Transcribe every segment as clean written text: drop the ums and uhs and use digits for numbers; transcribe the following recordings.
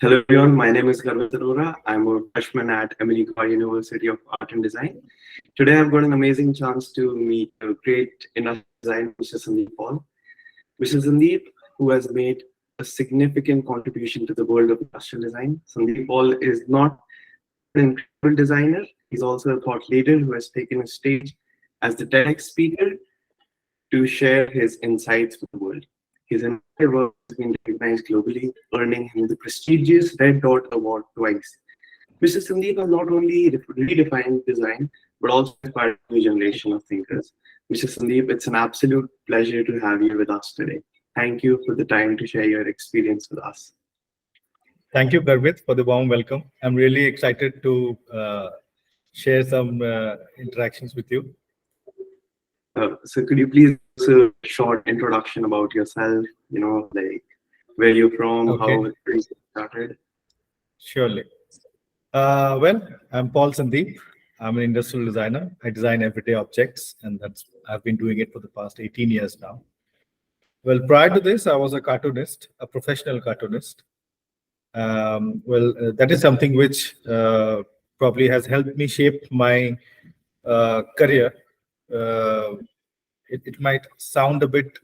Hello everyone, my name is Garvit Arora. I'm a freshman at Emily Carr University of Art and Design. Today I've got an amazing chance to meet a great industrial designer, Mr. Sandeep Paul. Mr. Sandeep, who has made a significant contribution to the world of industrial design. Sandeep Paul is not an incredible designer, he's also a thought leader who has taken a stage as the TEDx speaker to share his insights with the world. His entire work has been recognized globally, earning him the prestigious Red Dot Award twice. Mr. Sandeep has not only redefined design, but also inspired a new generation of thinkers. Mr. Sandeep, it's an absolute pleasure to have you with us today. Thank you for the time to share your experience with us. Thank you, Garvit, for the warm welcome. I'm really excited to share some interactions with you. So could you please give us a short introduction about yourself, like where you're from, Okay. how it started? Surely. Well, I'm Paul Sandip. I'm an industrial designer. I design everyday objects, and I've been doing it for the past 18 years now. Well, prior to this, I was a cartoonist, a professional cartoonist. That is something which probably has helped me shape my career. It might sound a bit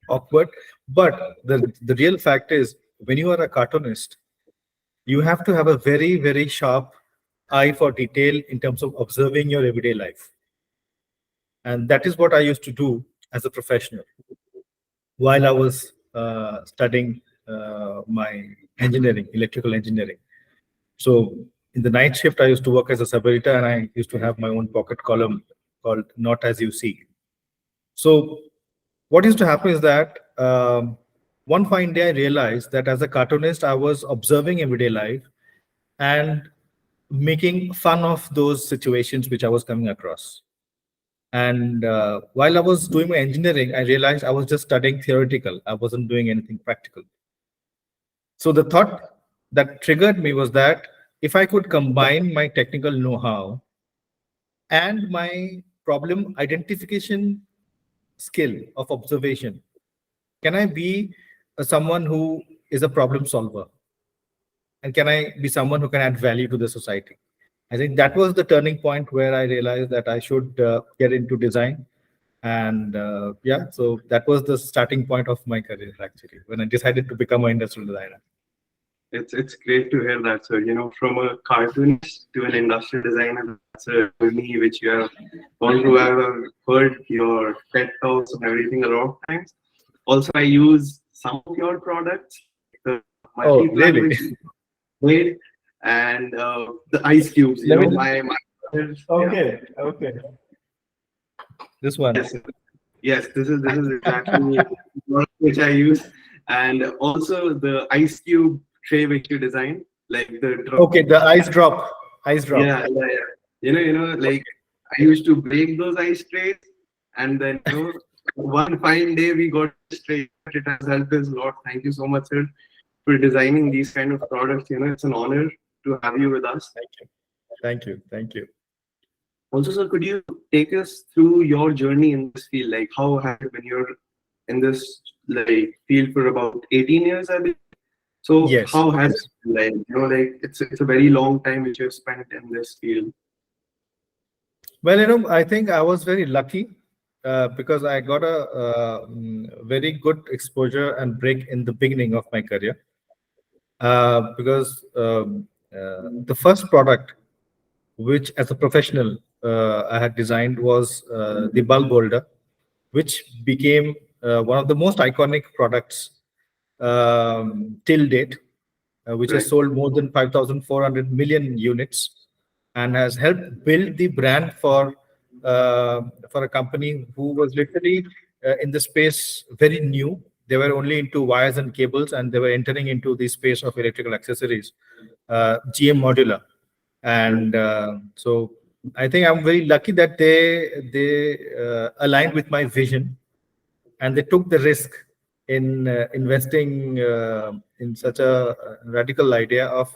awkward, but the real fact is, when you are a cartoonist, you have to have a very, very sharp eye for detail in terms of observing your everyday life. And that is what I used to do as a professional while I was studying my engineering, electrical engineering. So in the night shift, I used to work as a sub editor, and I used to have my own pocket column called Not As You See. So what used to happen is that one fine day I realized that as a cartoonist, I was observing everyday life and making fun of those situations which I was coming across. And while I was doing my engineering, I realized I was just studying theoretical. I wasn't doing anything practical. So the thought that triggered me was that if I could combine my technical know-how and my problem identification skill of observation, can I be someone who is a problem solver? And can I be someone who can add value to the society? I think that was the turning point where I realized that I should get into design. And yeah, so that was the starting point of my career, actually, when I decided to become an industrial designer. It's great to hear that, sir. From a cartoonist to an industrial designer, that's a journey which you have gone through. I've heard your TED talks and everything a lot of times. Also, I use some of your products, the multi-plant Really? which you made, and the ice cubes. My Okay. This one. yes, this is exactly what which I use, and also the ice cube tray which you designed, like the drop. Okay, the ice drop. Ice drop. Yeah. Like I used to break those ice trays, and then one fine day we got this tray. It has helped us a lot. Thank you so much, sir, for designing these kind of products. It's an honor to have you with us. Thank you. Also, sir, could you take us through your journey in this field? Like, how has it when you're in this like field for about 18 years, I believe? So Yes. how has it been, like it's a very long time which you've spent in this field. Well, I think I was very lucky because I got a very good exposure and break in the beginning of my career. Because the first product which, as a professional, I had designed was the bulb holder, which became one of the most iconic products till date, which has Right. sold more than 5,400 million units and has helped build the brand for a company who was literally in the space very new. They were only into wires and cables, and they were entering into the space of electrical accessories, GM Modular. And so I think I'm very lucky that they aligned with my vision, and they took the risk in investing in such a radical idea of,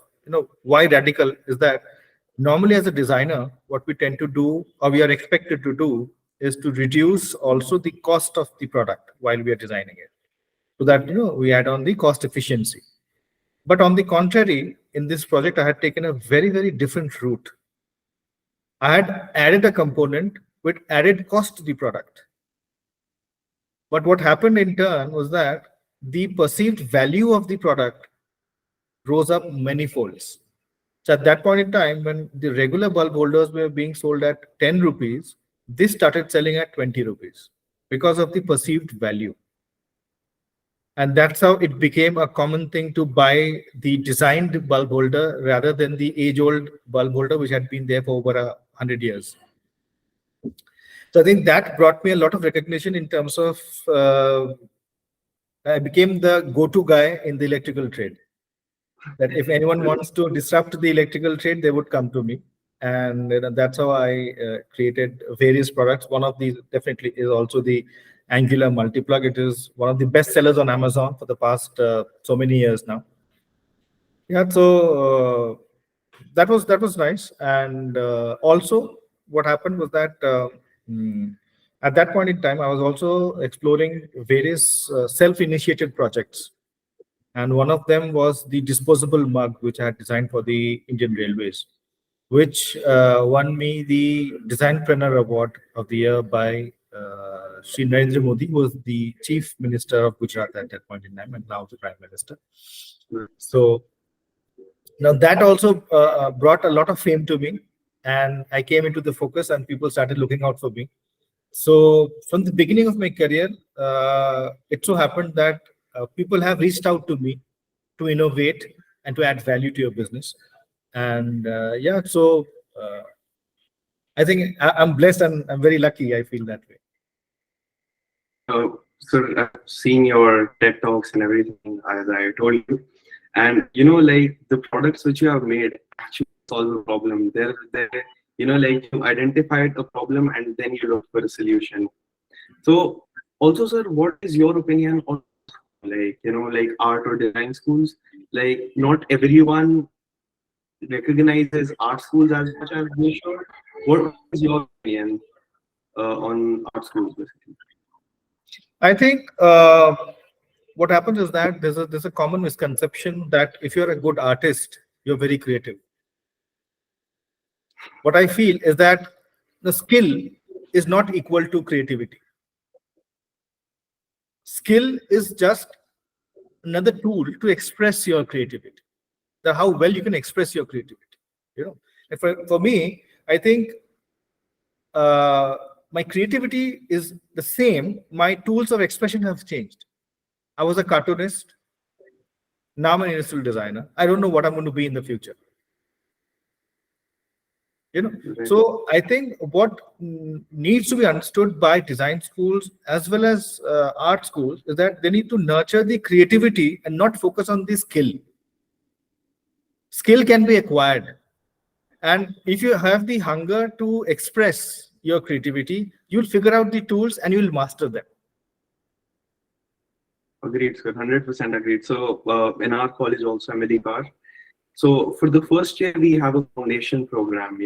why radical is that normally as a designer, what we tend to do, or we are expected to do, is to reduce also the cost of the product while we are designing it. so that we add on the cost efficiency. But on the contrary, in this project, I had taken a very, very different route. I had added a component with added cost to the product. But what happened in turn was that the perceived value of the product rose up many folds. So at that point in time, when the regular bulb holders were being sold at 10 rupees, this started selling at 20 rupees because of the perceived value. And that's how it became a common thing to buy the designed bulb holder rather than the age-old bulb holder, which had been there for over 100 years. So I think that brought me a lot of recognition in terms of I became the go-to guy in the electrical trade. That if anyone wants to disrupt the electrical trade, they would come to me. And that's how I created various products. One of these definitely is also the Angular multi-plug. It is one of the best sellers on Amazon for the past so many years now. Yeah, so that was nice. And also, what happened was that at that point in time, I was also exploring various self-initiated projects. And one of them was the disposable mug, which I had designed for the Indian Railways, which won me the Designpreneur Award of the Year by Sri Narendra Modi, who was the Chief Minister of Gujarat at that point in time, and now the Prime Minister. So now that also brought a lot of fame to me, and I came into the focus, and people started looking out for me. So from the beginning of my career, it so happened that people have reached out to me to innovate and to add value to your business. And yeah, so I think I'm blessed and I'm very lucky. I feel that way. So seeing your TED Talks and everything, as I told you, and like the products which you have made actually solve a problem. They're like you identified a problem and then you look for a solution. So also, sir, what is your opinion on like art or design schools? Like not everyone recognizes art schools as much as they should. What is your opinion on art schools, basically? I think what happens is that there's a common misconception that if you're a good artist, you're very creative. What I feel is that the skill is not equal to creativity. Skill is just another tool to express your creativity. How well you can express your creativity. And for me, I think my creativity is the same. My tools of expression have changed. I was a cartoonist. Now I'm an industrial designer. I don't know what I'm going to be in the future. So I think what needs to be understood by design schools as well as art schools is that they need to nurture the creativity and not focus on the skill. Skill can be acquired. And if you have the hunger to express your creativity, you'll figure out the tools and you'll master them. Agreed, sir. 100% agreed. So in our college also, Emily Bar. So for the first year, we have a foundation program,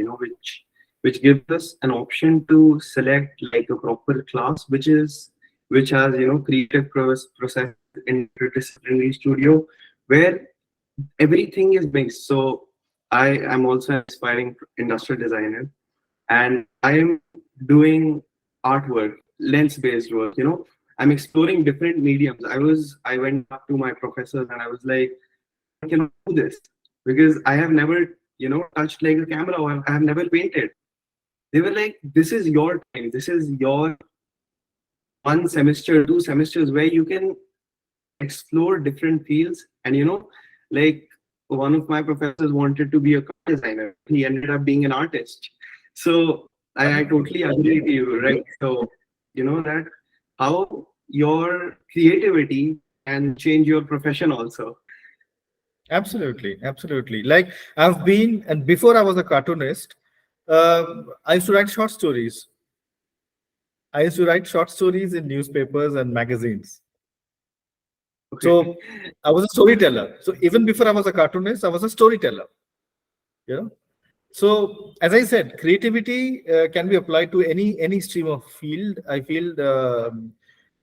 which gives us an option to select like a proper class, which has creative process in interdisciplinary studio, where everything is mixed. So I am also an aspiring industrial designer, and I am doing artwork, lens-based work. I'm exploring different mediums. I went up to my professors and I was like, I cannot do this because I have never, touched like a camera or I have never painted. They were like, this is your time. This is your 1 semester, 2 semesters where you can explore different fields. And, like one of my professors wanted to be a car designer. He ended up being an artist. So I totally agree with you, right? So, that how your creativity can change your profession also. Absolutely. Like I've been, and before I was a cartoonist, I used to write short stories. I used to write short stories in newspapers and magazines. Okay. So I was a storyteller. So even before I was a cartoonist, I was a storyteller. So as I said, creativity can be applied to any stream of field. I feel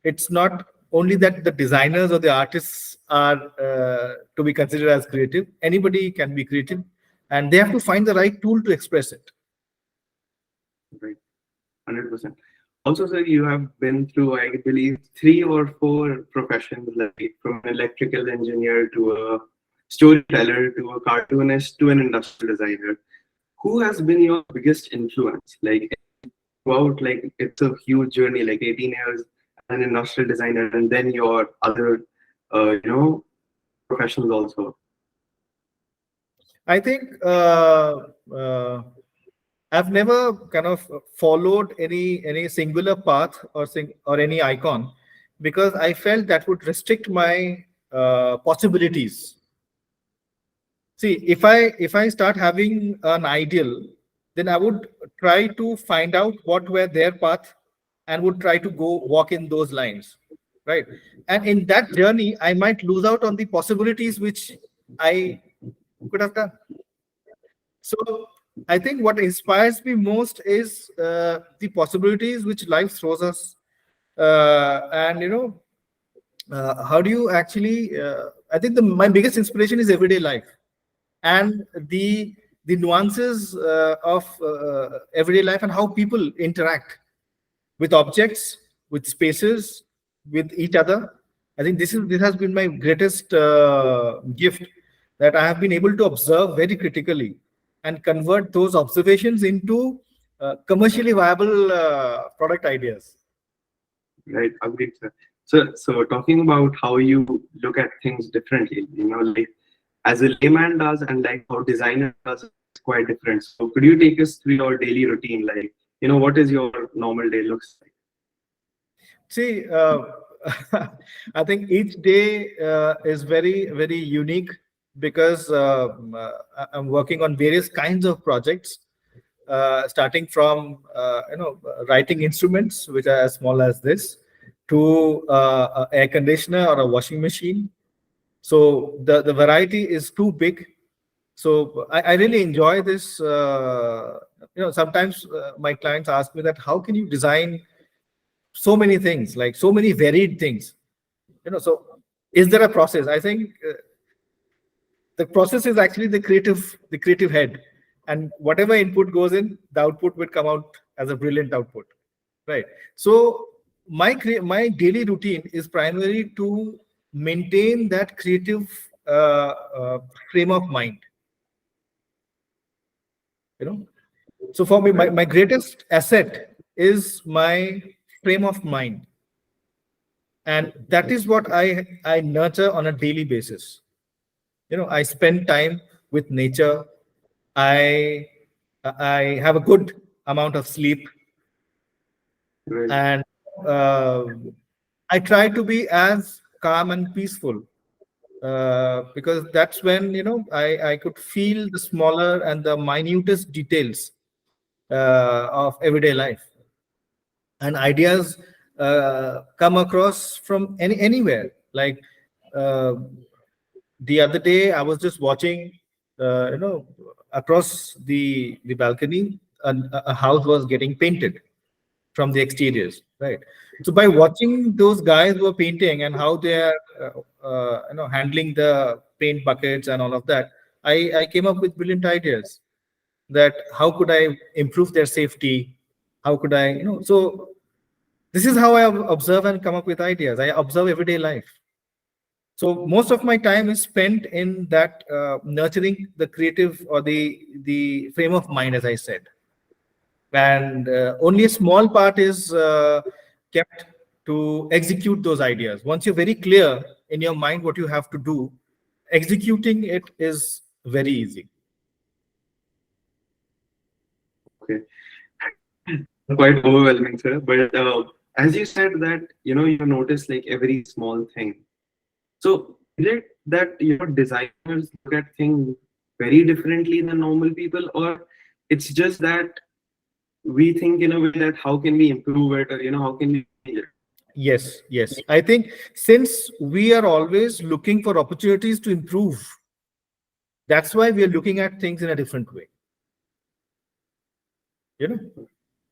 it's not only that the designers or the artists are to be considered as creative. Anybody can be creative, and they have to find the right tool to express it. Right. 100%. Also, sir, you have been through, I believe, 3 or 4 professions, like from an electrical engineer to a storyteller to a cartoonist to an industrial designer. Who has been your biggest influence? Like throughout, like it's a huge journey, like 18 years as an industrial designer, and then your other, professions also. I think uh, I've never kind of followed any singular path or any icon, because I felt that would restrict my possibilities. See, if I start having an ideal, then I would try to find out what were their path and would try to go walk in those lines, right? And in that journey, I might lose out on the possibilities which I could have done. So I think what inspires me most is the possibilities which life throws us, and how do you actually? I think my biggest inspiration is everyday life, and the nuances of everyday life and how people interact with objects, with spaces, with each other. I think this has been my greatest gift, that I have been able to observe very critically and convert those observations into commercially viable product ideas. Right, agreed, sir. So talking about how you look at things differently, like as a layman does and like how designer does, it's quite different. So could you take us through your daily routine? Like, what is your normal day looks like? See, I think each day is very, very unique, because I'm working on various kinds of projects, starting from writing instruments, which are as small as this, to a air conditioner or a washing machine. So the variety is too big. So I really enjoy this. Sometimes my clients ask me that, how can you design so many things, like so many varied things? So is there a process? I think the process is actually the creative head, and whatever input goes in, the output will come out as a brilliant output, right? So my daily routine is primarily to maintain that creative uh, frame of mind, you know so for me, my greatest asset is my frame of mind, and that is what I nurture on a daily basis. I spend time with nature. I i have a good amount of sleep, Right, and uh, I try to be as calm and peaceful, because that's when I could feel the smaller and the minutest details of everyday life, and ideas come across from anywhere. Like, uh, the other day, I was just watching, across the balcony, a house was getting painted from the exteriors, right? So by watching those guys who are painting and how they are, handling the paint buckets and all of that, I came up with brilliant ideas, that how could I improve their safety? How could I, so this is how I observe and come up with ideas. I observe everyday life. So most of my time is spent in that, nurturing the creative or the frame of mind, as I said, and only a small part is kept to execute those ideas. Once you're very clear in your mind what you have to do, executing it is very easy. okay. Quite overwhelming, sir. But as you said that, you notice like every small thing. So is it that designers look at things very differently than normal people, or it's just that we think in a way that how can we improve it, or how can we change it? Yes. I think since we are always looking for opportunities to improve, that's why we are looking at things in a different way. You know,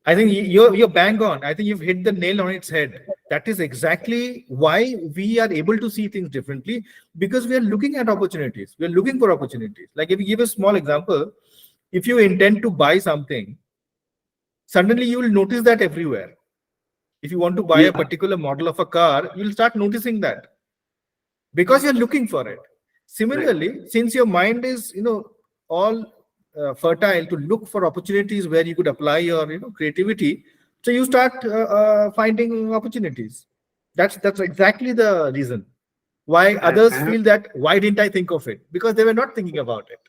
I think you're bang on. I think you've hit the nail on its head. That is exactly why we are able to see things differently, because we are looking at opportunities. We are looking for opportunities. Like if you give a small example, if you intend to buy something, suddenly you will notice that everywhere. If you want to buy a Yeah, particular model of a car, you'll start noticing that because you're looking for it. right. Similarly, since your mind is, all fertile to look for opportunities where you could apply your, creativity, so you start finding opportunities. That's exactly the reason why I others have, feel that why didn't I think of it? Because they were not thinking about it.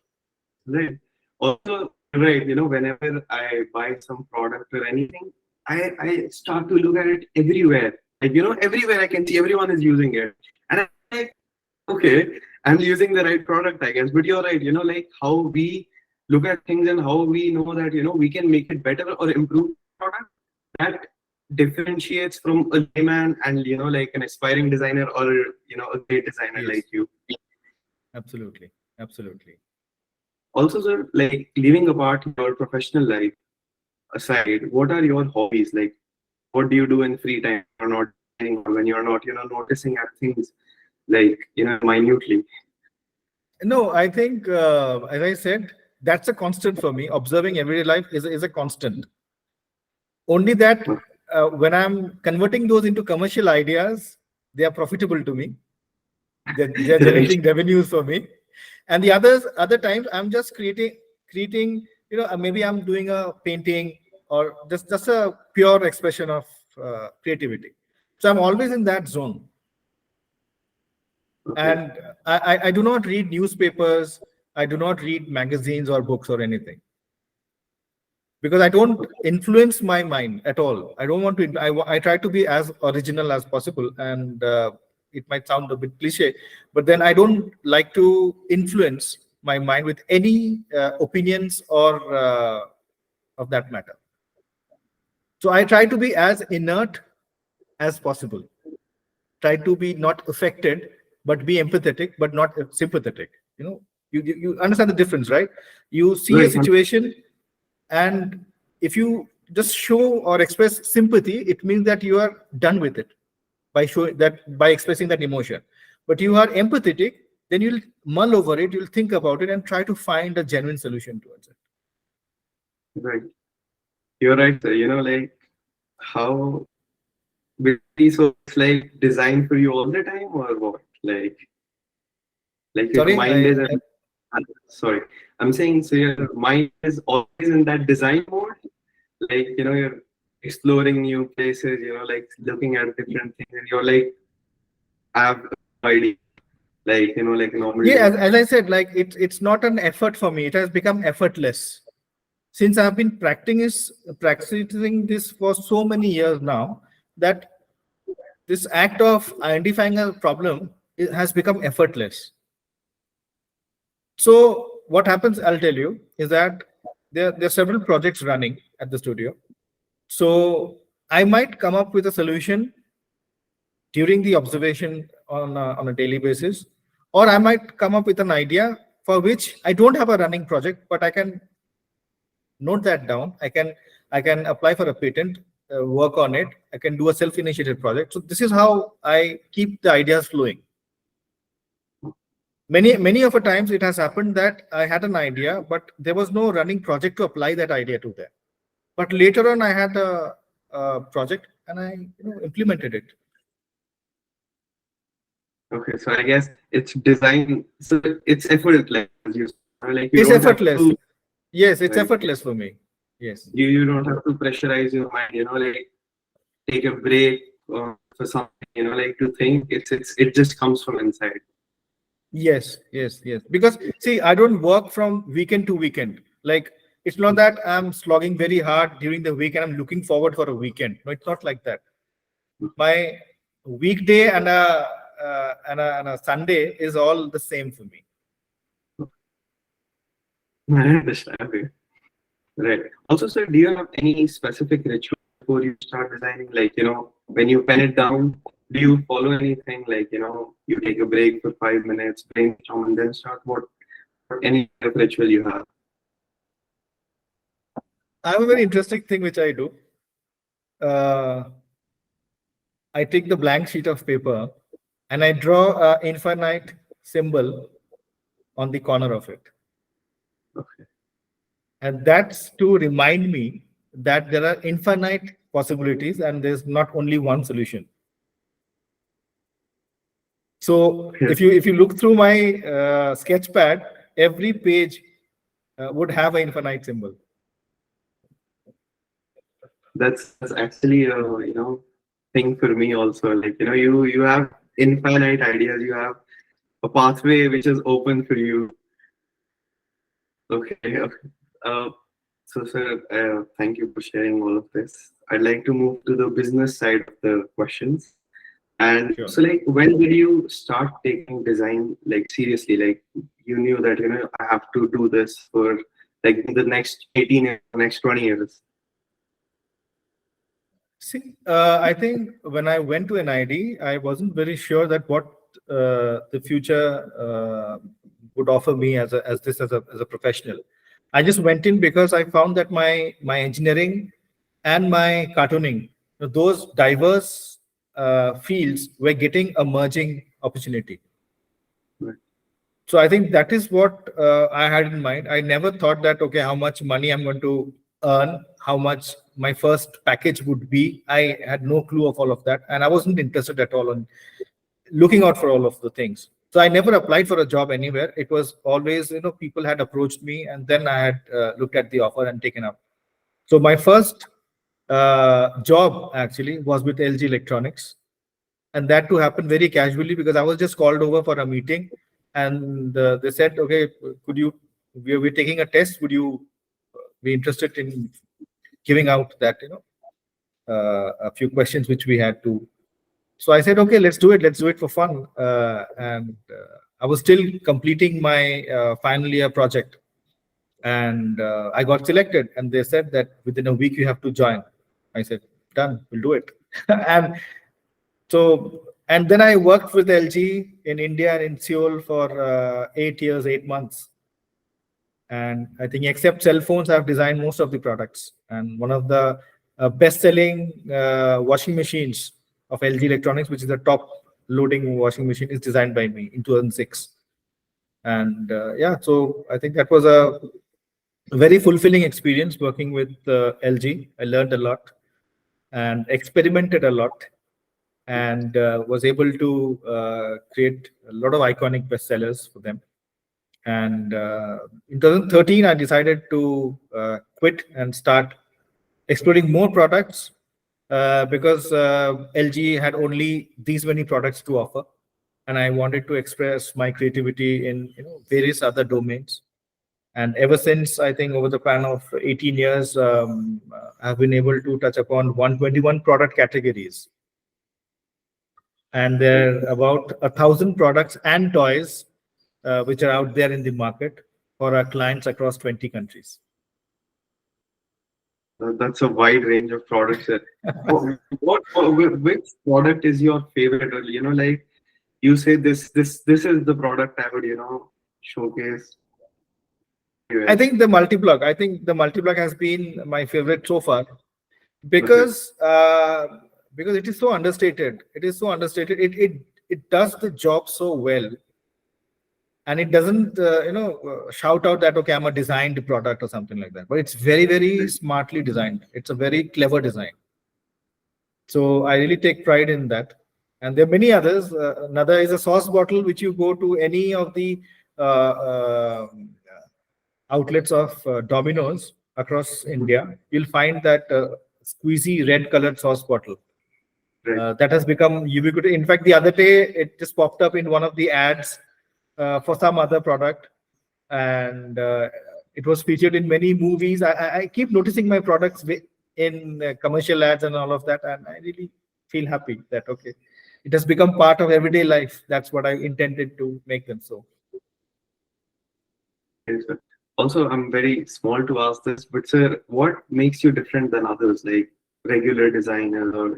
right. Also, right, whenever I buy some product or anything, I start to look at it everywhere. Like, everywhere I can see everyone is using it. And I'm like, okay, I'm using the right product, I guess. But you're right, like how we look at things and how we know that, we can make it better or improve the product, that differentiates from a layman and, like an aspiring designer or, a great designer Yes, like you. absolutely, absolutely. Also, sir, like leaving apart your professional life aside, what are your hobbies? Like, what do you do in free time or not doing, or when you're not, noticing at things like, minutely? No, I think, as I said, that's a constant for me. Observing everyday life is a constant. Only that when I'm converting those into commercial ideas, they are profitable to me. They're Right. generating revenues for me. And the other times I'm just creating, maybe I'm doing a painting or just a pure expression of creativity. So I'm always in that zone. Okay. And I do not read newspapers. I do not read magazines or books or anything, because I don't influence my mind at all. I don't want to. I try to be as original as possible, and it might sound a bit cliche, but then I don't like to influence my mind with any opinions or of that matter. So I try to be as inert as possible. Try to be not affected, but be empathetic, but not sympathetic. You understand the difference, right? You see a Right. situation, and if you just show or express sympathy, it means that you are done with it by showing that, by expressing that emotion. But you are empathetic, then you'll mull over it, you'll think about it, and try to find a genuine solution towards it. Right. You're right, sir. Like how busy, so it's like designed for you all the time or what? Like your Sorry, mind is sorry. I'm saying so your mind is always in that design mode. Like, you're exploring new places, like looking at different things, and you're like, I have no idea. Like, like normal yeah, day. as I said, like it's not an effort for me. It has become effortless since I've been practicing this for so many years now, that this act of identifying a problem, it has become effortless. So what happens, I'll tell you, is that there are several projects running at the studio. So I might come up with a solution during the observation on a daily basis, or I might come up with an idea for which I don't have a running project, but I can note that down. I can apply for a patent, work on it. I can do a self-initiated project. So this is how I keep the ideas flowing. Many of the times it has happened that I had an idea, but there was no running project to apply that idea to there. But later on, I had a project and I implemented it. Okay, so I guess it's design. So it's effortless. Like you It's don't have effortless. to, Yes, it's right? effortless for me. Yes. You don't have to pressurize your mind. Like take a break for something. Like to think. It just comes from inside. Yes, yes, yes. Because see, I don't work from weekend to weekend. Like it's not that I'm slogging very hard during the week and I'm looking forward for a weekend. No, it's not like that. My weekday and a Sunday is all the same for me. I understand. Okay. Right. Also, sir, do you have any specific ritual before you start designing? Like, when you pen it down, do you follow anything? Like, you take a break for 5 minutes, brainstorm, and then start what any kind of ritual you have? I have a very interesting thing which I do. I take the blank sheet of paper and I draw an infinite symbol on the corner of it. Okay. And that's to remind me that there are infinite possibilities and there's not only one solution. So Yeah. if you look through my sketch pad, every page would have an infinite symbol. That's actually a thing for me also. Like you have infinite ideas. You have a pathway which is open for you. Okay. Okay. Uh, so, sir, thank you for sharing all of this. I'd like to move to the business side of the questions. And Sure. so, like, when did you start taking design like seriously? Like, you knew that I have to do this for like the next 18 years, next 20 years. See, I think when I went to NID, I wasn't very sure that what the future would offer me as a professional. I just went in because I found that my engineering and my cartooning, those diverse fields were getting a merging opportunity. Right. So I think that is what I had in mind. I never thought that, okay, how much money I'm going to earn, how much my first package would be. I had no clue of all of that. And I wasn't interested at all in looking out for all of the things. So I never applied for a job anywhere. It was always, people had approached me and then I had looked at the offer and taken up. So my first job actually was with LG Electronics. And that too happened very casually because I was just called over for a meeting and they said, okay, we're taking a test. Would you be interested in giving out that, a few questions which we had to. So I said, okay, let's do it. Let's do it for fun. And I was still completing my final year project. And I got selected. And they said that within a week you have to join. I said, done, we'll do it. And then I worked with LG in India and in Seoul for 8 years, 8 months. And I think except cell phones, I've designed most of the products. And one of the best-selling washing machines of LG Electronics, which is the top loading washing machine, is designed by me in 2006. And so I think that was a very fulfilling experience working with LG. I learned a lot and experimented a lot and was able to create a lot of iconic bestsellers for them. And in 2013, I decided to quit and start exploring more products because LG had only these many products to offer. And I wanted to express my creativity in various other domains. And ever since, I think over the span of 18 years, I've been able to touch upon 121 product categories. And there are about 1,000 products and toys which are out there in the market for our clients across 20 countries. That's a wide range of products. Which product is your favorite? Or, like you say, this is the product I would, showcase. I think the multi-plug. I think the multi-plug has been my favorite so far because it is so understated. It is so understated. It does the job so well. And it doesn't, shout out that, okay, I'm a designed product or something like that. But it's very, very smartly designed. It's a very clever design. So I really take pride in that. And there are many others. Another is a sauce bottle, which you go to any of the outlets of Domino's across India, you'll find that squeezy red colored sauce bottle. That has become ubiquitous. In fact, the other day, it just popped up in one of the ads for some other product, and it was featured in many movies. I keep noticing my products in commercial ads and all of that, and I really feel happy that, okay, it has become part of everyday life. That's what I intended to make them so. Yes, sir. Also, I'm very small to ask this, but sir, what makes you different than others, like regular designers, or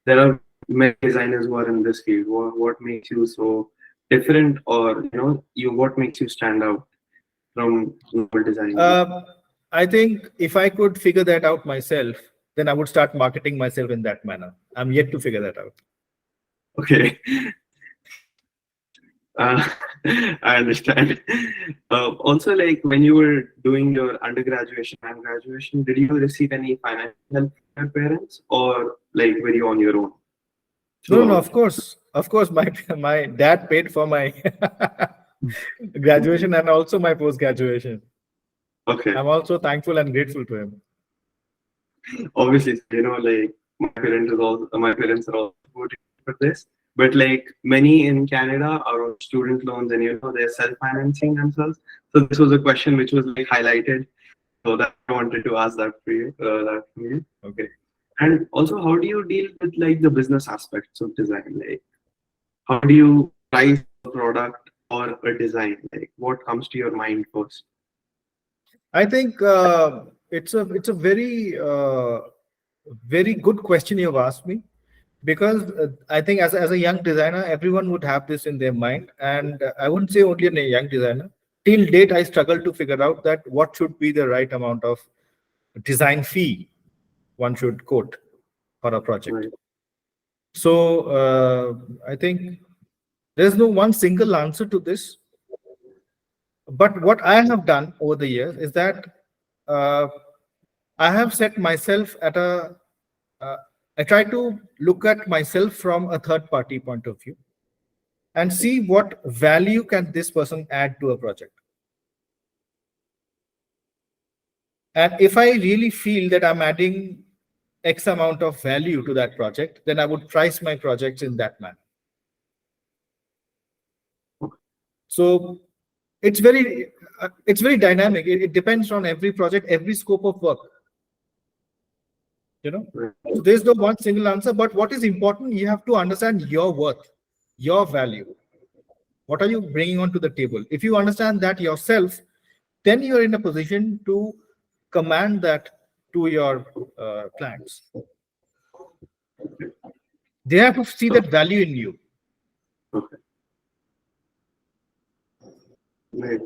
there are many designers who are in this field. What makes you so different, or what makes you stand out from normal design? I think if I could figure that out myself, then I would start marketing myself in that manner. I'm yet to figure that out. Okay. Uh, I understand. Also, like when you were doing your undergraduate and graduation, did you receive any financial help from your parents, or like were you on your own No, throughout? of course, my dad paid for my graduation and also my post graduation. Okay. I'm also thankful and grateful to him. Obviously, like my parents are also supporting for this. But like many in Canada are on student loans, and they're self-financing themselves. So this was a question which was like highlighted. So that I wanted to ask that for you. That from you. Okay. And also, how do you deal with like the business aspects of design? Like, how do you price a product or a design? Like, what comes to your mind first? I think it's a very good question you've asked me, because I think as a young designer, everyone would have this in their mind, and I wouldn't say only a young designer. Till date, I struggle to figure out that what should be the right amount of design fee one should quote for a project. Right. So I think there's no one single answer to this. But what I have done over the years is that uh, I have set myself at uh, I try to look at myself from a third party point of view and see what value can this person add to a project. And if I really feel that I'm adding X amount of value to that project, then I would price my projects in that manner. So it's very dynamic. It depends on every project, every scope of work. Right. So there's no one single answer. But what is important, you have to understand your worth, your value. What are you bringing onto the table? If you understand that yourself, then you're in a position to command that to your clients. They have to see So, that value in you. okay. Right.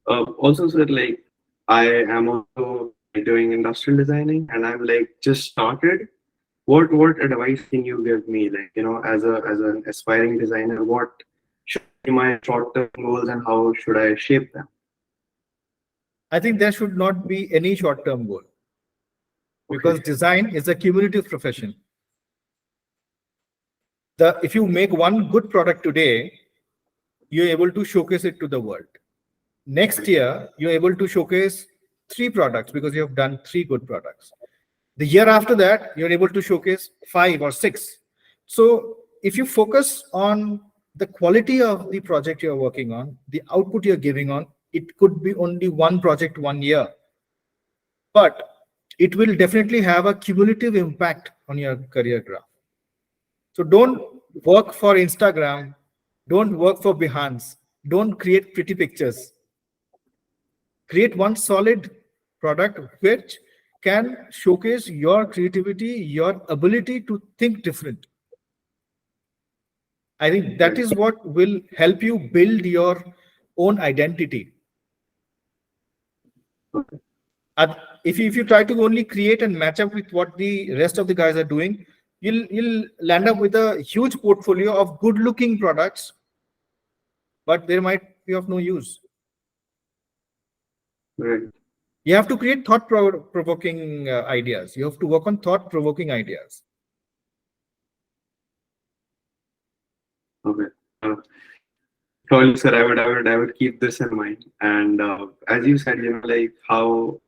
Also, sir, like I am also doing industrial designing, and I'm like just started. What advice can you give me, like as an aspiring designer, what should be my short-term goals and how should I shape them? I think there should not be any short-term goal, Okay. because design is a cumulative profession. If you make one good product today, you're able to showcase it to the world. Next year, you're able to showcase 3 products because you have done 3 good products. The year after that, you're able to showcase 5 or 6. So if you focus on the quality of the project you're working on, the output you're giving on, it could be only one project 1 year, but it will definitely have a cumulative impact on your career graph. So don't work for Instagram, don't work for Behance, don't create pretty pictures. Create one solid product which can showcase your creativity, your ability to think different. I think that Right. is what will help you build your own identity. Okay. And if you try to only create and match up with what the rest of the guys are doing, you'll land up with a huge portfolio of good looking products, but they might be of no use. Right. You have to create thought provoking ideas. You have to work on thought provoking ideas. Okay. Uh, Surely, sir, I would keep this in mind. And as you said, like how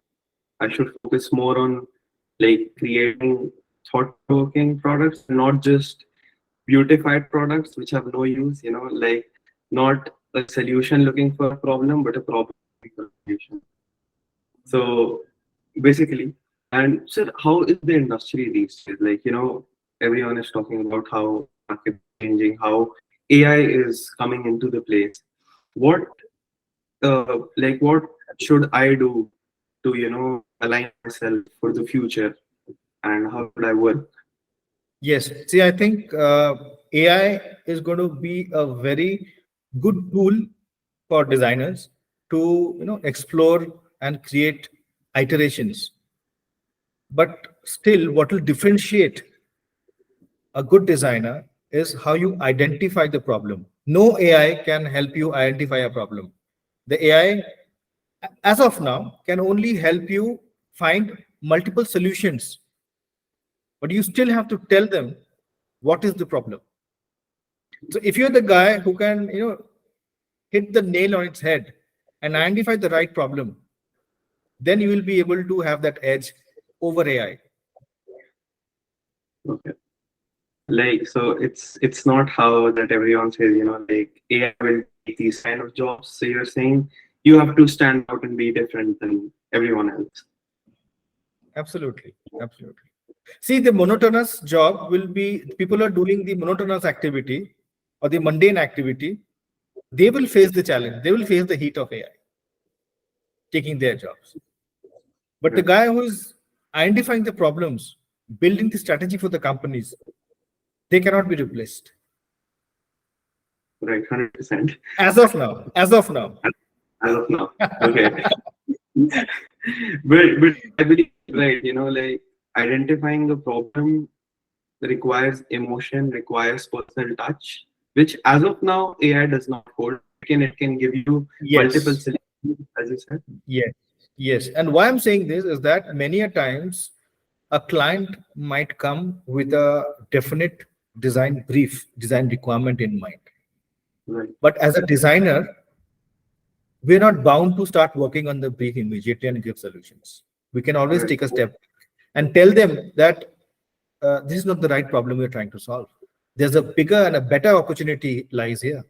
I should focus more on like creating thought-provoking products, not just beautified products which have no use. Like not a solution looking for a problem, but a problem looking for a solution. So basically, and sir, how is the industry these days? Like, everyone is talking about how market is changing, how AI is coming into the place. What, what should I do to, align myself for the future, and how should I work? Yes. See, I think AI is going to be a very good tool for designers to explore and create iterations. But still, what will differentiate a good designer is how you identify the problem. No AI can help you identify a problem. The AI, as of now, can only help you find multiple solutions, but you still have to tell them what is the problem. So if you're the guy who can, hit the nail on its head and identify the right problem, then you will be able to have that edge over AI. Okay. Like, so it's not how that everyone says, like AI will take these kind of jobs. So you're saying you have to stand out and be different than everyone else. Absolutely. Absolutely. See, the monotonous job will be, people are doing the monotonous activity or the mundane activity. They will face the challenge. They will face the heat of AI taking their jobs. But the Right. guy who is identifying the problems, building the strategy for the companies, they cannot be replaced. Right, 100%. As of now. As of now. As of now. Okay. But I believe, right, like identifying the problem requires emotion, requires personal touch, which as of now AI does not hold. It can give you multiple Yes. solutions, as you said. Yes. Yes. And why I'm saying this is that many a times a client might come with a definite design brief, design requirement in mind. Right. But as a designer, we're not bound to start working on the brief immediately and give solutions. We can always Right. take a step and tell them that this is not the right problem we're trying to solve. There's a bigger and a better opportunity lies here.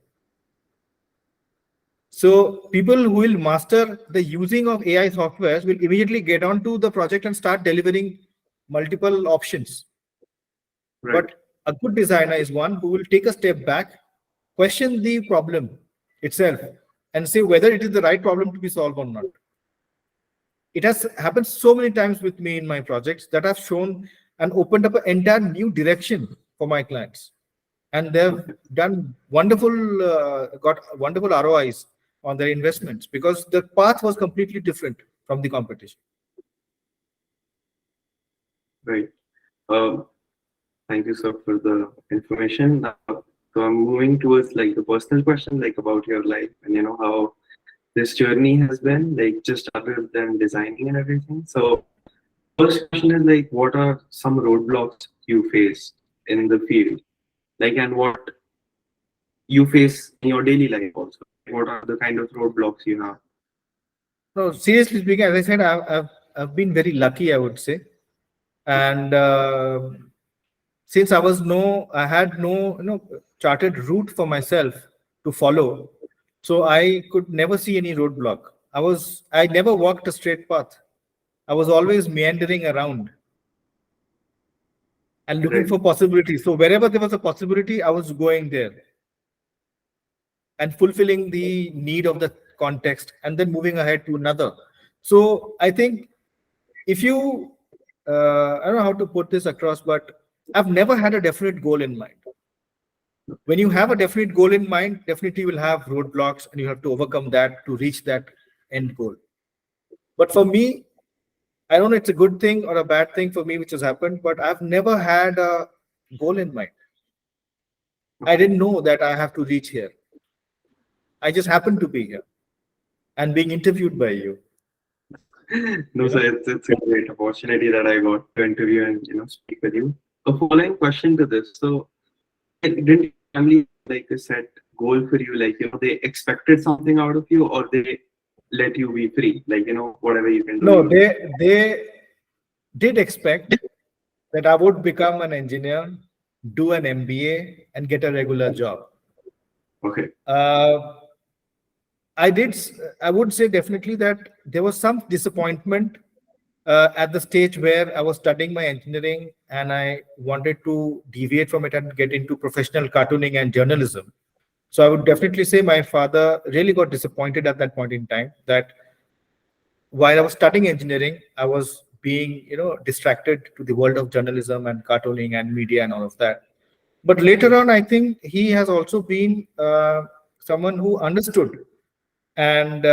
So people who will master the using of AI softwares will immediately get onto the project and start delivering multiple options. Right. But a good designer is one who will take a step back, question the problem itself, and say whether it is the right problem to be solved or not. It has happened so many times with me in my projects that have shown and opened up an entire new direction for my clients. And they've done wonderful, got wonderful ROIs on their investments because the path was completely different from the competition. Right. Um, Thank you, sir, for the information. So I'm moving towards like the personal question, like about your life and how this journey has been, like just other than designing and everything. So first question is like, what are some roadblocks you face in the field, like, and what you face in your daily life also? What are the kind of roadblocks you have? No, seriously speaking, as I said, I've been very lucky, I would say. And since I had no charted route for myself to follow, so I could never see any roadblock. I never walked a straight path. I was always meandering around and looking Right. for possibilities. So wherever there was a possibility, I was going there and fulfilling the need of the context and then moving ahead to another. So I think if you, I don't know how to put this across, but I've never had a definite goal in mind. When you have a definite goal in mind, definitely you will have roadblocks and you have to overcome that to reach that end goal. But for me, I don't know it's a good thing or a bad thing for me which has happened, but I've never had a goal in mind. I didn't know that I have to reach here. I just happened to be here and being interviewed by you. No, so it's a great opportunity that I got to interview and speak with you. A following question to this. So didn't your family like a set goal for you? Like they expected something out of you, or they let you be free? Like whatever you can do. No, they did expect that I would become an engineer, do an MBA, and get a regular job. Okay. I would say definitely that there was some disappointment at the stage where I was studying my engineering and I wanted to deviate from it and get into professional cartooning and journalism. So I would definitely say my father really got disappointed at that point in time that while I was studying engineering, I was being, distracted to the world of journalism and cartooning and media and all of that. But later on, I think he has also been someone who understood and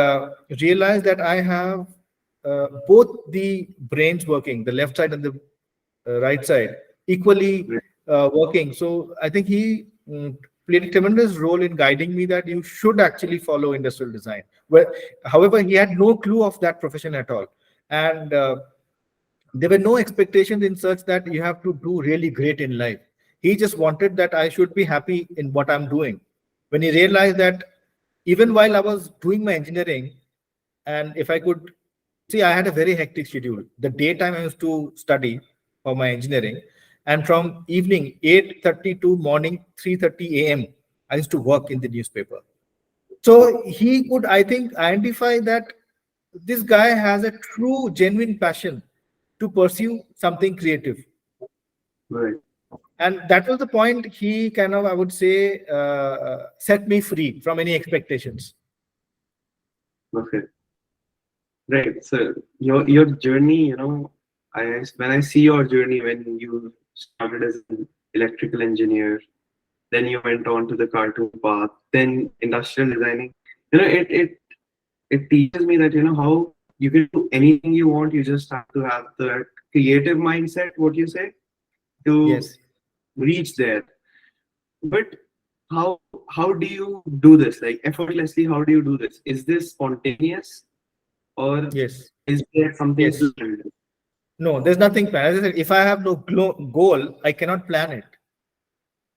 realized that I have both the brains working, the left side and the right side, equally working. So I think he played a tremendous role in guiding me that you should actually follow industrial design. Well, however, he had no clue of that profession at all, and there were no expectations in such that you have to do really great in life. He just wanted that I should be happy in what I'm doing. When he realized that even while I was doing my engineering, and if I could see, I had a very hectic schedule. The daytime I used to study for my engineering, and from evening 8:30 to morning 3:30 a.m. I used to work in the newspaper. So he could, I think, identify that this guy has a true, genuine passion to pursue something creative. Right. And that was the point he kind of, I would say, set me free from any expectations. Okay. Right. So your journey, when I see your journey when you started as an electrical engineer, then you went on to the cartoon path, then industrial designing. It teaches me that how you can do anything you want. You just have to have the creative mindset, what you say, to Yes. reach there. But how do you do this? Like effortlessly, how do you do this? Is this spontaneous or Yes. is there something Yes. planned? No, there's nothing planned. As I said, if I have no goal, I cannot plan it.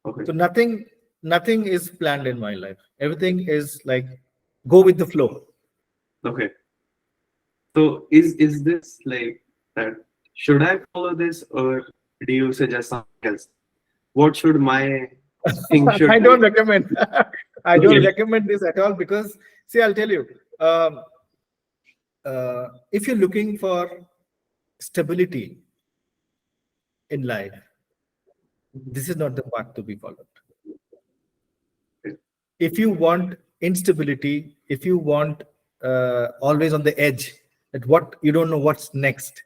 Okay. So nothing is planned in my life. Everything is like go with the flow. Okay. So is this like that? Should I follow this or do you suggest something else? What should my thing should I be? don't recommend. I don't Okay. recommend this at all because, see, I'll tell you, if you're looking for stability in life, this is not the path to be followed. Okay. If you want instability, if you want always on the edge, that what you don't know what's next,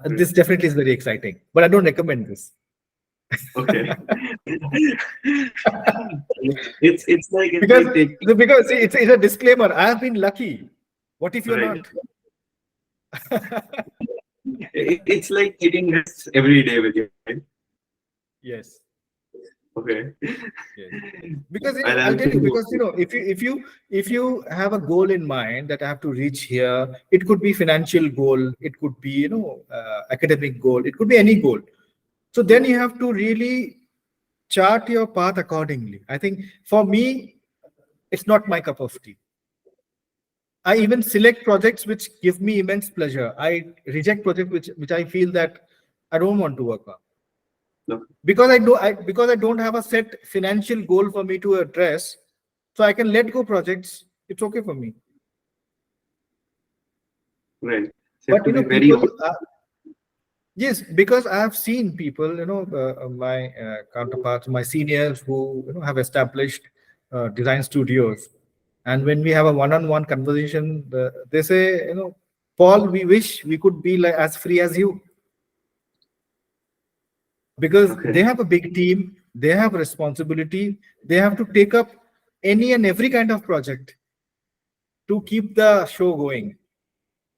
this definitely is very exciting. But I don't recommend this. Okay. It's like because taking because see, it's a disclaimer. I have been lucky. What if you're right. not? It's like eating this every day with you, right? Yes. Okay. Yes. Because And I'll I'm tell you, thinking, because if you have a goal in mind that I have to reach here, it could be financial goal, it could be academic goal, it could be any goal. So then you have to really chart your path accordingly. I think for me, it's not my cup of tea. I even select projects which give me immense pleasure. I reject projects which I feel that I don't want to work on. no, Because I don't have a set financial goal for me to address, so I can let go projects. It's okay for me. right. So you have But to be very people. Yes, because I have seen people, my counterparts, my seniors who have established design studios, and when we have a one-on-one conversation, they say, Paul, we wish we could be like as free as you, because okay. they have a big team, they have responsibility, they have to take up any and every kind of project to keep the show going.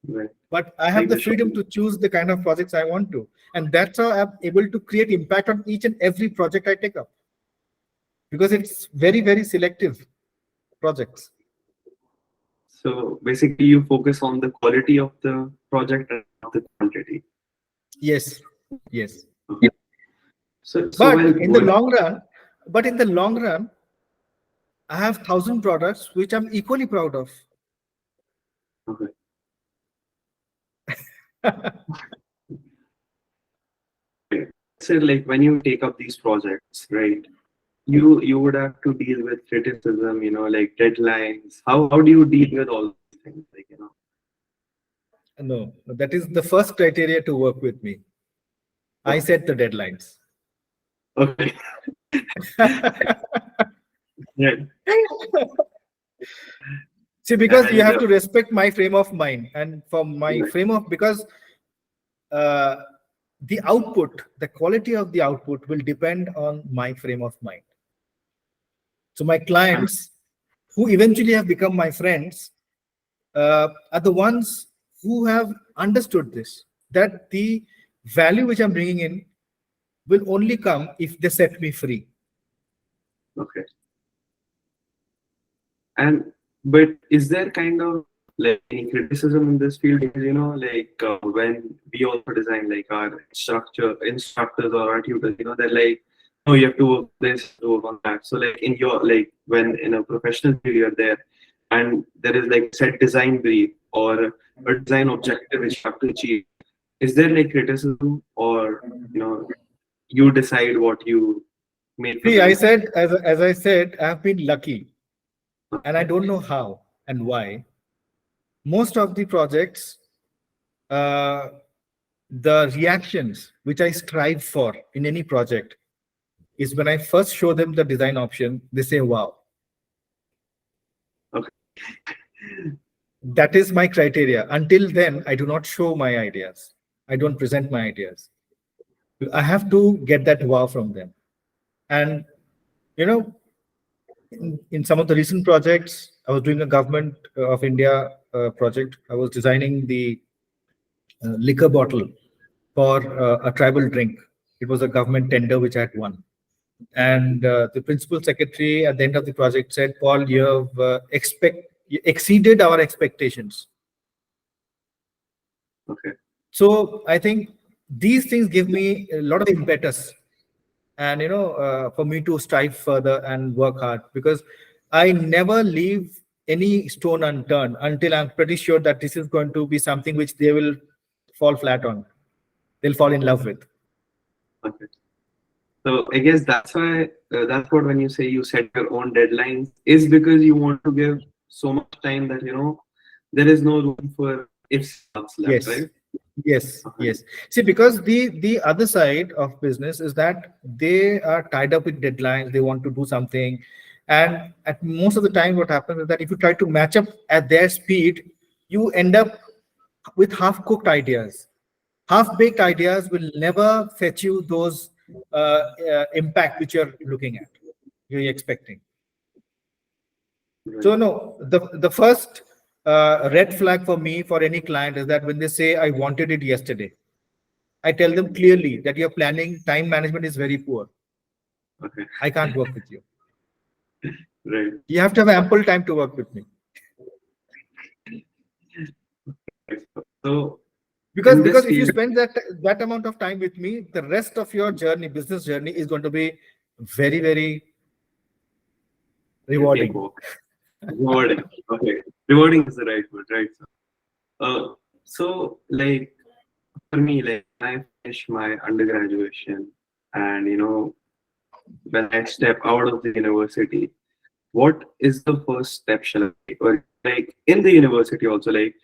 Right. But I have Like the the freedom to choose the kind of projects I want to. And that's how I'm able to create impact on each and every project I take up. Because it's very, very selective projects. So basically, you focus on the quality of the project and not the quantity. Yes. Yes. Okay. So But while in the going, long run, I have 1,000 products which I'm equally proud of. okay. So like when you take up these projects, right? You would have to deal with criticism, like deadlines. How do you deal with all these things? Like, No, that is the first criteria to work with me. I set the deadlines. okay. Right. See, because you And have to respect my frame of mind, and for my right. frame of, because uh, the output, the quality of the output will depend on my frame of mind. So my clients, who eventually have become my friends, are the ones who have understood this, that the value which I'm bringing in will only come if they set me free. Okay. And but is there kind of like any criticism in this field? Because like when we also design like our instructors or our tutors, they're like, no, you have to work this, to work on that. So like in your like when in a professional field you're there, and there is like set design brief or a design objective which you have to achieve. Is there like criticism, or you decide what you make for See, I them? said, as I said, I've been lucky, and I don't know how and why. Most of the projects, uh, the reactions which I strive for in any project is when I first show them the design option, they say, wow. Okay. That is my criteria. Until then, I do not show my ideas. I don't present my ideas. I have to get that wow from them. And, you know, in some of the recent projects, I was doing a government of India project. I was designing the liquor bottle for a tribal drink. It was a government tender which I had won. And the principal secretary at the end of the project said, Paul, you have you exceeded our expectations. Okay. So I think these things give me a lot of impetus, and for me to strive further and work hard, because I never leave any stone unturned until I'm pretty sure that this is going to be something which they will fall flat on. They'll fall in love with. Okay. So I guess that's what when you say you set your own deadlines is because you want to give so much time that there is no room for ifs left, Yes. right? Yes, Okay. yes. See, because the other side of business is that they are tied up with deadlines. They want to do something, and at most of the time, what happens is that if you try to match up at their speed, you end up with half-cooked ideas. Half-baked ideas will never fetch you those impact which you're looking at, you're expecting. So Right. no, the first red flag for me for any client is that when they say I wanted it yesterday, I tell them clearly that your planning, time management is very poor. Okay. I can't work with you. Right. You have to have ample time to work with me. So Because in this if you field, spend that amount of time with me, the rest of your journey, business journey, is going to be very, very rewarding. rewarding. Okay. Rewarding is the right word, right? So like for me, like when I finish my undergraduation and when I step out of the university, what is the first step shall I take? Or like in the university also, like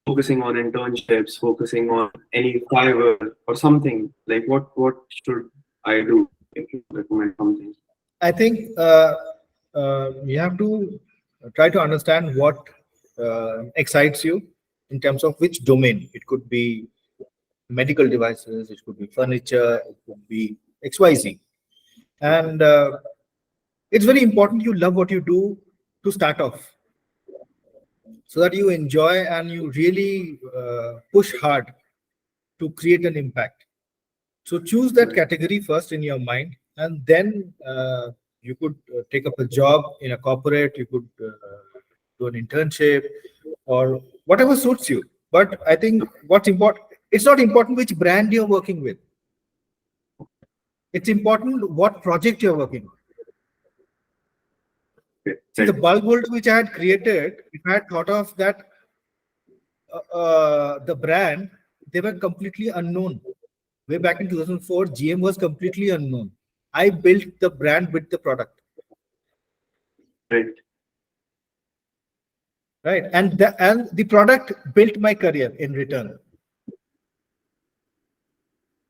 focusing on internships, focusing on any Fiverr or something, like what should I do if you recommend something? I think you have to try to understand what excites you in terms of which domain. It could be medical devices, it could be furniture, it could be XYZ. Okay. And it's very important you love what you do to start off, so that you enjoy and you really push hard to create an impact. So choose that Right. category first in your mind, and then you could take up a job in a corporate, you could do an internship or whatever suits you. But I think what's important, it's not important which brand you're working with. It's important what project you're working on. Okay. See, the Right. bulb holder which I had created, if I had thought of that, the brand, they were completely unknown. Way back in 2004, GM was completely unknown. I built the brand with the product, Right. right? And the product built my career in return.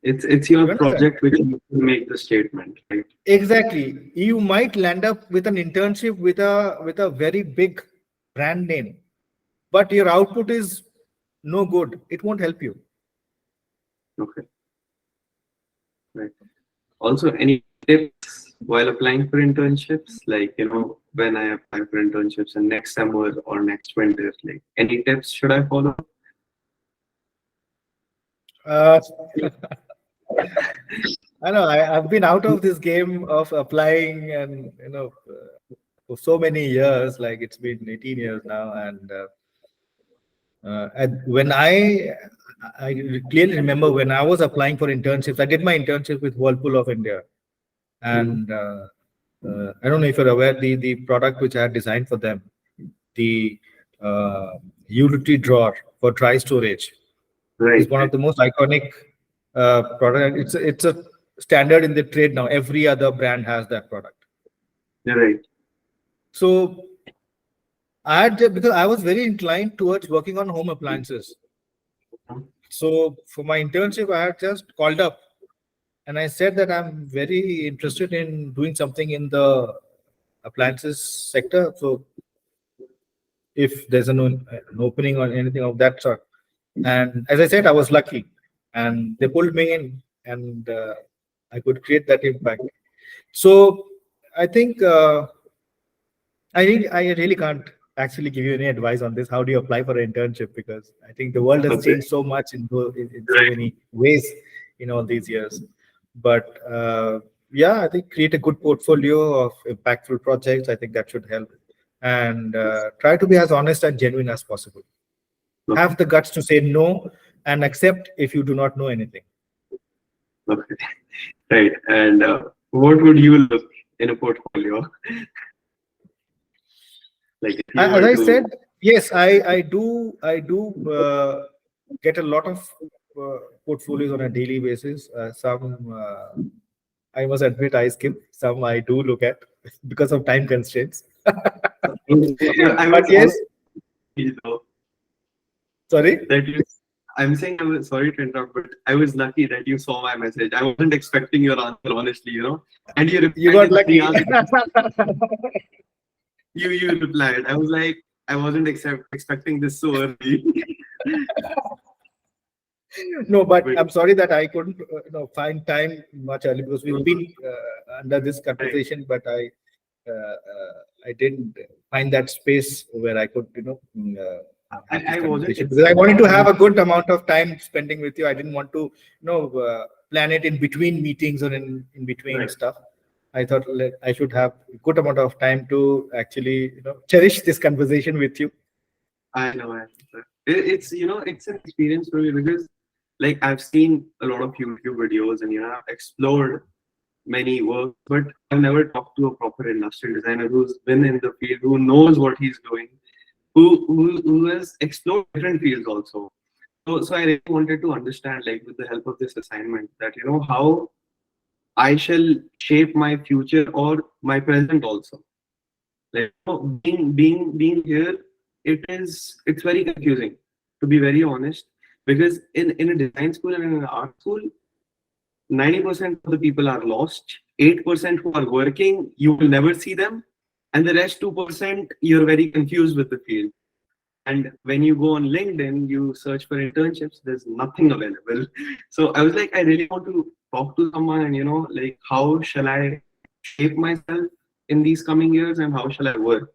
It's your You understand? project which you make the statement, right? Exactly. You might land up with an internship with a very big brand name, but your output is no good. It won't help you. Okay. Right. Also, any tips while applying for internships? Like, when I apply for internships in next summer or next winter, like any tips should I follow? Uh, I know I've been out of this game of applying, and for so many years. Like it's been 18 years now, and when I clearly remember when I was applying for internships. I did my internship with Whirlpool of India, Mhm. and I don't know if you're aware the product which I had designed for them, the uh, utility drawer for dry storage, is Right, one of right. the most iconic product. It's a standard in the trade now. Every other brand has that product. You're right. So because I was very inclined towards working on home appliances. So for my internship, I had just called up and I said that I'm very interested in doing something in the appliances sector. So if there's an opening or anything of that sort, and as I said, I was lucky, and they pulled me in, and I could create that impact. So I think I really can't actually give you any advice on this. How do you apply for an internship? Because I think the world has Okay. changed so much in so Right. many ways in all these years. But yeah, I think create a good portfolio of impactful projects. I think that should help, and try to be as honest and genuine as possible. Okay. Have the guts to say no and accept if you do not know anything. Okay. Right. And what would you look in a portfolio? Like if you As were I to, said, yes, I do get a lot of portfolios on a daily basis. Some I must admit I skip. Some I do look at because of time constraints. I But was yes, lucky though sorry, that you. I'm saying I was sorry to interrupt, but I was lucky that you saw my message. I wasn't expecting your answer, honestly, and you you replied got in 3 lucky. hours. You replied. I was like, I wasn't expecting this so early. No, but But I'm sorry that I couldn't find time much early because we've been under this right. conversation, but I didn't find that space where I could have this I wasn't conversation because I wanted to expecting. have a good amount of time spending with you. I didn't want to plan it in between meetings or in between Right. stuff. I thought I should have a good amount of time to actually cherish this conversation with you. I know. It's it's an experience for me because like I've seen a lot of YouTube videos and I've explored many works, but I've never talked to a proper industrial designer who's been in the field, who knows what he's doing, who has explored different fields also. So I really wanted to understand, like with the help of this assignment, that how I shall shape my future or my present also. Like being here, it's very confusing, to be very honest, because in a design school and in an art school, 90% of the people are lost. 8% who are working, you will never see them, and the rest 2% you're very confused with the field. And when you go on LinkedIn, you search for internships, there's nothing available. So I was like, I really want to talk to someone and like how shall I shape myself in these coming years and how shall I work?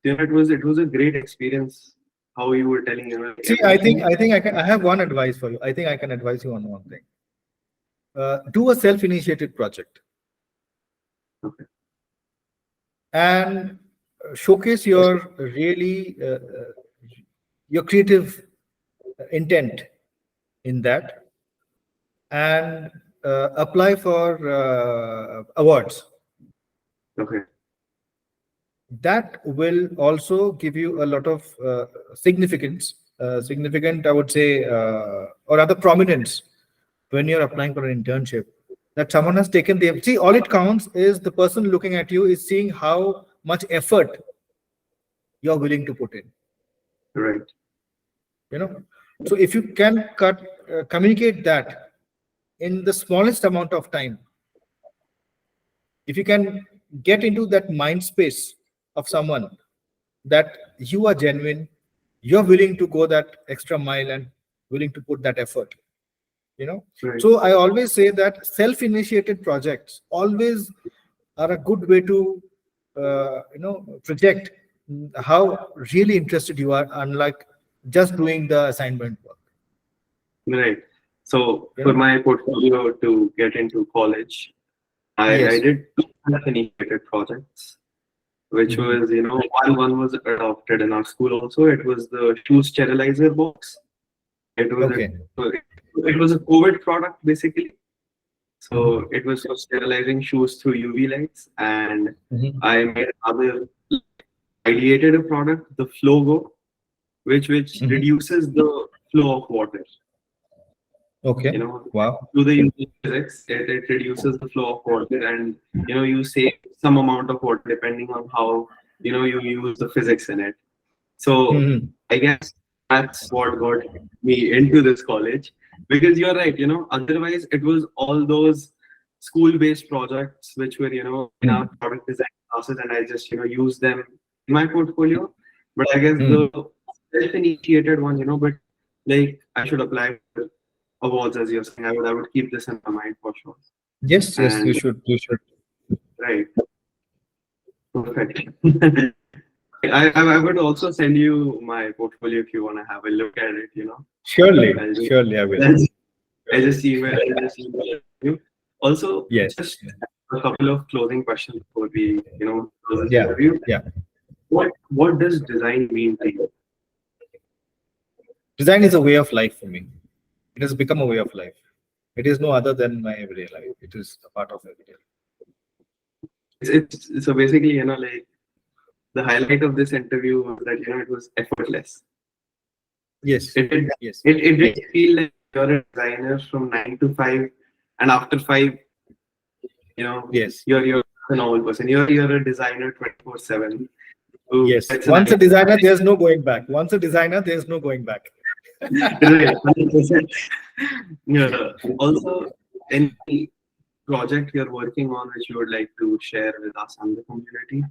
It was a great experience how you were telling like See, I think everything. I have one advice for you. I think I can advise you on one thing. Do a self-initiated project Okay. and showcase your creative intent in that, and apply for awards. Okay. That will also give you a lot of significant, I would say, or other prominence when you're applying for an internship. That someone has taken the see. All it counts is the person looking at you is seeing how much effort you're willing to put in. Right. You know, so if you can communicate that in the smallest amount of time, if you can get into that mind space of someone that you are genuine, you're willing to go that extra mile and willing to put that effort, Right. so I always say that self-initiated projects always are a good way to project how really interested you are, unlike just doing the assignment work. Right. So Yeah. for my portfolio to get into college, Yes. I did two initiated projects, which Mhm. was, one was adopted in our school also. It was the shoe sterilizer box. It was Okay. it was a COVID product basically. Mhm. So it was for sterilizing shoes through UV lights, and Mhm. I made another ideated a product, the Flogo, which Mhm. reduces the flow of water. Okay. You know, Wow. through the use of physics, it reduces the flow of water, and you save some amount of water depending on how you use the physics in it. So Mhm. I guess that's what got me into this college, because you're right. Otherwise it was all those school-based projects which were in our Mhm. product design classes, and I just use them in my portfolio. But I guess the Mhm. self-initiated one, but like I should apply for awards, as you're saying. I would keep this in my mind for sure. Yes. Yes. You And should. You should. right, perfect. I would also send you my portfolio if you want to have a look at it. Surely. I'll just, Surely, I will. I just email you. Also, Yes. just a couple of closing questions before we close this Yeah. interview. Yeah. What does design mean to you? Design is a way of life for me. It has become a way of life. It is no other than my everyday life. It is a part of everyday life. It's so basically like the highlight of this interview was that it was effortless. Yes. It it, Yes. it did feel like you're a designer from 9 to 5, and after 5, Yes. you're a normal person. You're a designer 24/7 who Yes. gets an Once a idea. designer, there's no going back. Once a designer, there's no going back. Right, 100%. Yeah. Also, any project you're working on which you would like to share with us and the community?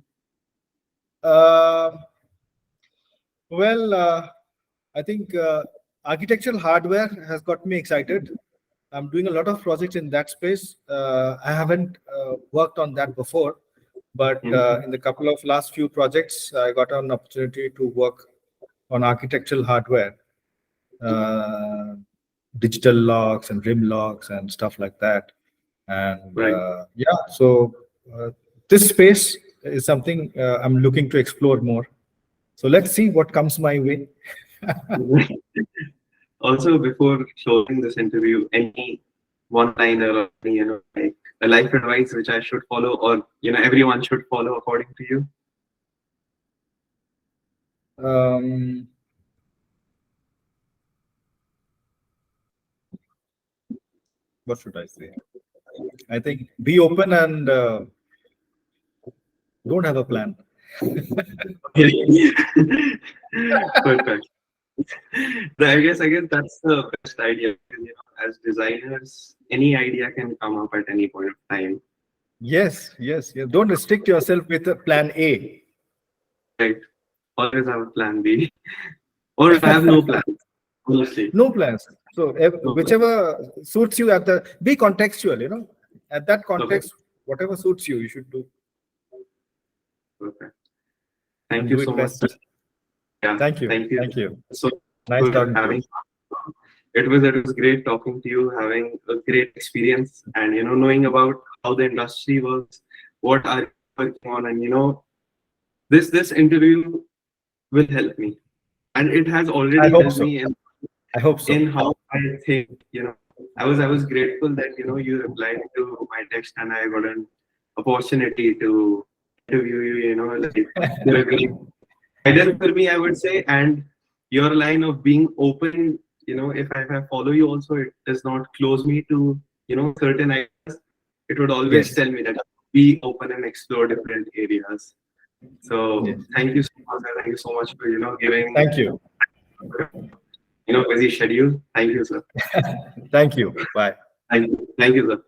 Uh, I think architectural hardware has got me excited. I'm doing a lot of projects in that space. I haven't worked on that before, but Mhm. in the couple of last few projects, I got an opportunity to work on architectural hardware, uh, digital locks and rim locks and stuff like that. And Right. yeah, so this space is something I'm looking to explore more. So let's see what comes my way. Also, before closing this interview, any one-liner or any, like a life advice which I should follow, or everyone should follow according to you? Um, what should I say? I think be open and don't have a plan. Perfect. I guess that's the best idea. Because, as designers, any idea can come up at any point of time. Yes, yes, yes. Don't restrict yourself with a plan A. Right. Always have a plan B. Or have no plans, honestly. No plans. So No plans. whichever suits you be contextual, at that Okay. context, whatever suits you, you should do Perfect. Thank and you do so it much. best. Yeah. Thank you. Thank you Thank you. so Nice for talking to you. having. It was great talking to you, having a great experience, and knowing about how the industry works, what are you working on, and this interview will help me, and it has I already hope helped so. me I hope in so. how I think. I was grateful that you replied to my text, and I got an opportunity to interview you. Like you're a great idol for me, I would say, and your line of being open. If I follow you, also it does not close me to certain ideas. It would always Yes. tell me that be open and explore different areas. So Yes. thank you so much. Thank you so much for giving Thank you. busy schedule. Thank you, sir. Thank you. Bye. Thank you, sir.